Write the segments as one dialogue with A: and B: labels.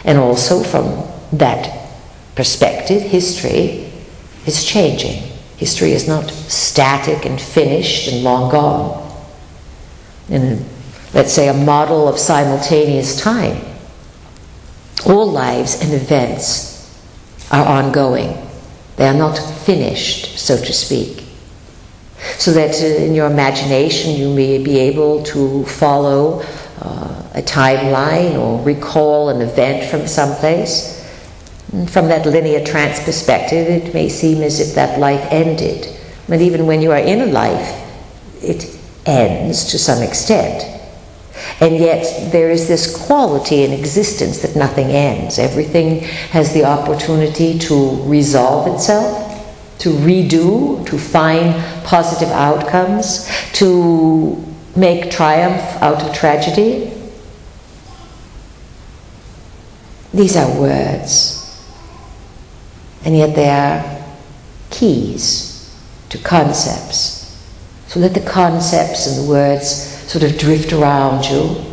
A: And also from that perspective, history is changing. History is not static and finished and long gone. In, let's say, a model of simultaneous time, all lives and events are ongoing. They are not finished, so to speak. So that in your imagination you may be able to follow a timeline or recall an event from someplace. And from that linear trance perspective, it may seem as if that life ended. But even when you are in a life, it ends to some extent. And yet there is this quality in existence that nothing ends. Everything has the opportunity to resolve itself, to redo, to find positive outcomes, to make triumph out of tragedy. These are words, and yet they are keys to concepts. So let the concepts and the words sort of drift around you.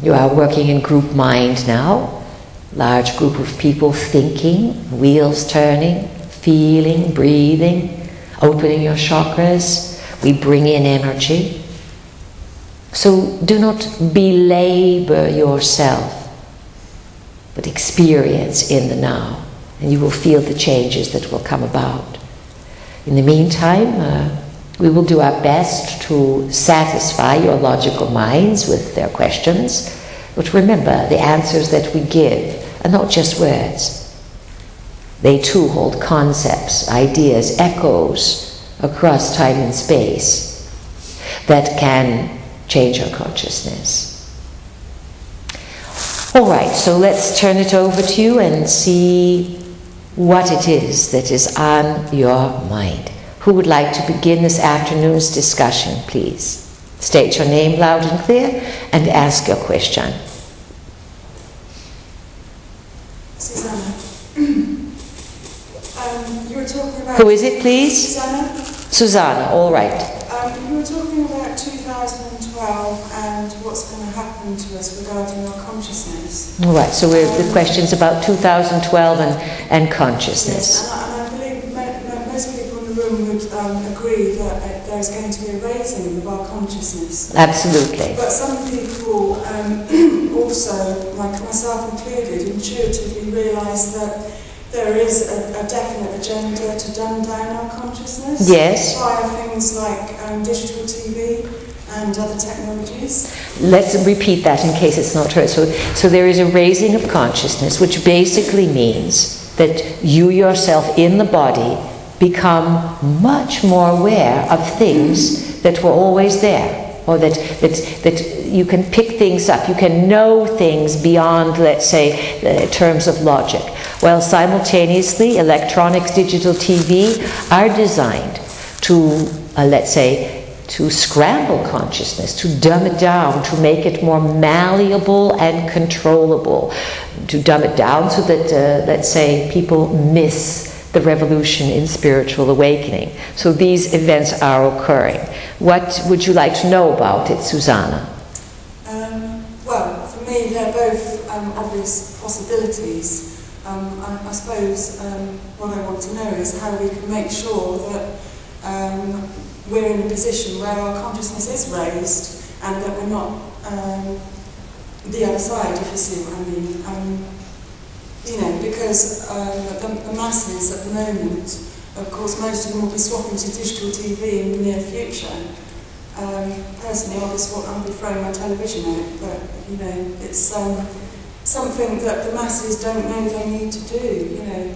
A: You are working in group mind now, large group of people thinking, wheels turning, feeling, breathing, opening your chakras. We bring in energy. So do not belabor yourself, but experience in the now, and you will feel the changes that will come about. In the meantime, we will do our best to satisfy your logical minds with their questions, but remember, the answers that we give are not just words. They too hold concepts, ideas, echoes across time and space that can change our consciousness. All right, so let's turn it over to you and see what it is that is on your mind. Who would like to begin this afternoon's discussion, please? State your name loud and clear and ask your question.
B: Susanna. You were talking about...
A: Who is it, please?
B: Susanna?
A: Susanna, all right.
B: You were talking about 2012 and what's going to happen to us regarding our consciousness.
A: All right, so we're the questions about 2012 and consciousness.
B: Yes, and I believe most people in the room would agree that there's going to be a raising of our consciousness.
A: Absolutely.
B: But some people also, like myself included, intuitively realise that there is a definite agenda to dumb down our consciousness.
A: Yes.
B: Via things like digital TV and other technologies.
A: Let's repeat that in case it's not heard. So there is a raising of consciousness, which basically means that you yourself in the body become much more aware of things that were always there, or that you can pick things up, you can know things beyond, let's say, the terms of logic. Well, simultaneously, electronics, digital TV are designed to, let's say, to scramble consciousness, to dumb it down, to make it more malleable and controllable, to dumb it down so that, let's say, people miss the revolution in spiritual awakening. So these events are occurring. What would you like to know about it, Susanna?
B: Well, for me, they're both obvious possibilities. I suppose what I want to know is how we can make sure that we're in a position where our consciousness is raised and that we're not the other side, if you see what I mean. Because the masses at the moment, of course, most of them will be swapping to digital TV in the near future. Personally, I'll be throwing my television out, but it's something that the masses don't know they need to do.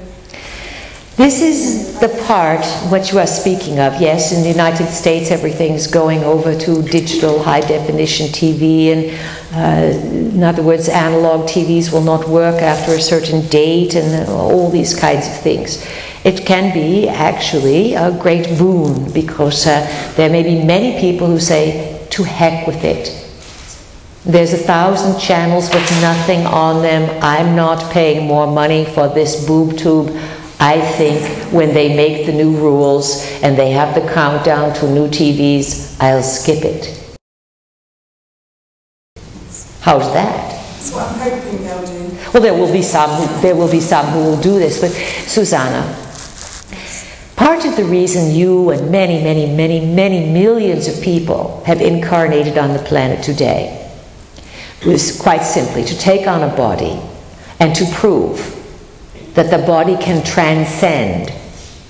A: This is the part what you are speaking of. Yes, in the United States everything's going over to digital high-definition TV, and in other words, analog TVs will not work after a certain date, and all these kinds of things. It can be actually a great boon, because there may be many people who say, to heck with it. There's 1,000 channels with nothing on them. I'm not paying more money for this boob tube. I think when they make the new rules and they have the countdown to new TVs, I'll skip it. How's that?
B: That's what I'm hoping they'll do.
A: Well, there will be some who will do this, but Susanna, part of the reason you and many, many, many, many millions of people have incarnated on the planet today was quite simply to take on a body and to prove that the body can transcend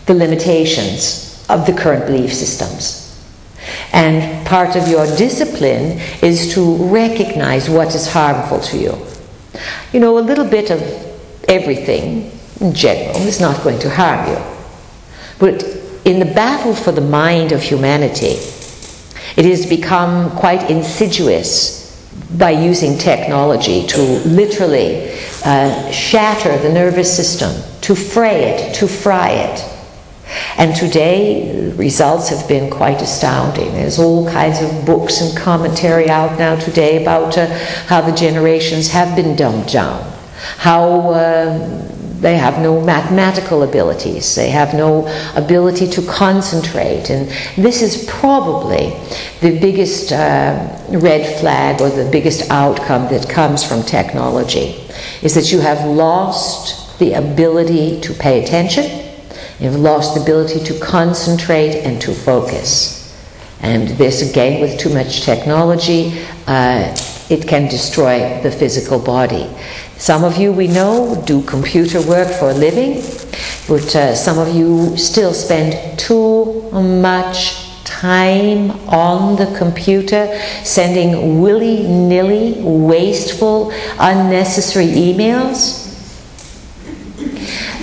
A: the limitations of the current belief systems. And part of your discipline is to recognize what is harmful to you. You know, a little bit of everything in general is not going to harm you. But in the battle for the mind of humanity, it has become quite insidious by using technology to literally shatter the nervous system, to fray it, to fry it. And today, results have been quite astounding. There's all kinds of books and commentary out now today about how the generations have been dumbed down, how they have no mathematical abilities, they have no ability to concentrate. And this is probably the biggest red flag, or the biggest outcome that comes from technology, is that you have lost the ability to pay attention. You've lost the ability to concentrate and to focus. And this, again, with too much technology, it can destroy the physical body. Some of you, we know, do computer work for a living, but some of you still spend too much time on the computer, sending willy-nilly, wasteful, unnecessary emails.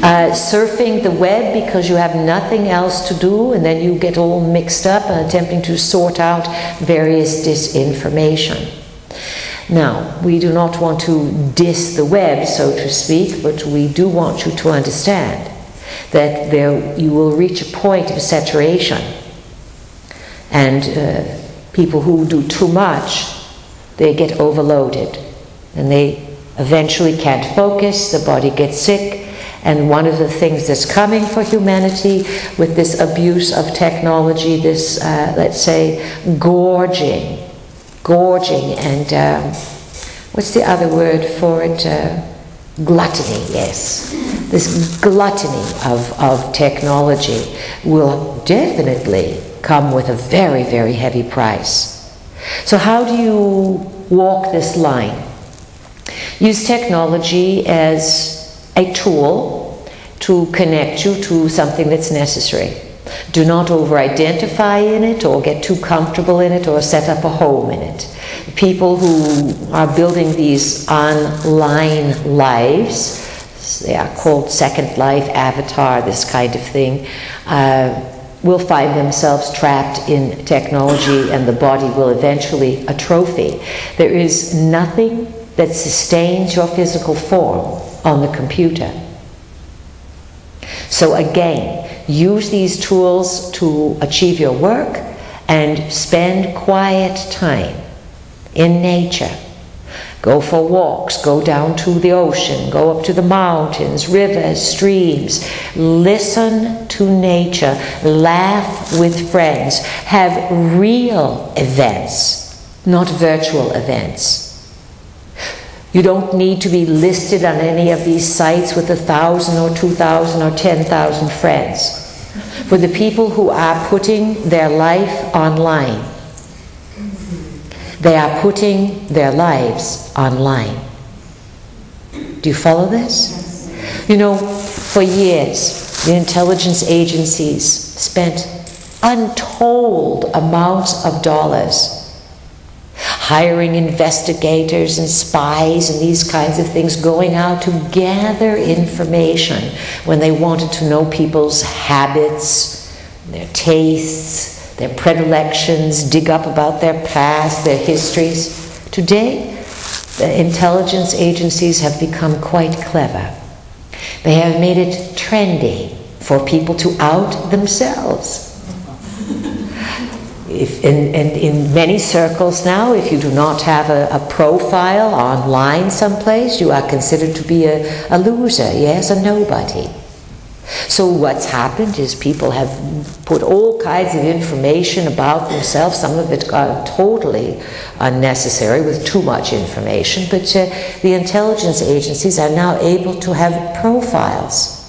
A: Surfing the web because you have nothing else to do, and then you get all mixed up and attempting to sort out various disinformation. Now, we do not want to diss the web, so to speak, but we do want you to understand that you will reach a point of saturation, and people who do too much, they get overloaded, and they eventually can't focus, the body gets sick. And one of the things that's coming for humanity with this abuse of technology, this, let's say, gorging, and what's the other word for it? Gluttony, yes. This gluttony of technology will definitely come with a very, very heavy price. So how do you walk this line? Use technology as a tool to connect you to something that's necessary. Do not over-identify in it or get too comfortable in it or set up a home in it. People who are building these online lives, they are called Second Life, Avatar, this kind of thing, will find themselves trapped in technology, and the body will eventually atrophy. There is nothing that sustains your physical form on the computer. So again, use these tools to achieve your work and spend quiet time in nature. Go for walks, go down to the ocean, go up to the mountains, rivers, streams. Listen to nature, laugh with friends, have real events, not virtual events. You don't need to be listed on any of these sites with 1,000 or 2,000 or 10,000 friends. For the people who are putting their life online, they are putting their lives online. Do you follow this? You know, for years, the intelligence agencies spent untold amounts of dollars hiring investigators and spies and these kinds of things, going out to gather information when they wanted to know people's habits, their tastes, their predilections, dig up about their past, their histories. Today, the intelligence agencies have become quite clever. They have made it trendy for people to out themselves. In many circles now, if you do not have a profile online someplace, you are considered to be a loser, yes, a nobody. So what's happened is people have put all kinds of information about themselves, some of it totally unnecessary with too much information, but the intelligence agencies are now able to have profiles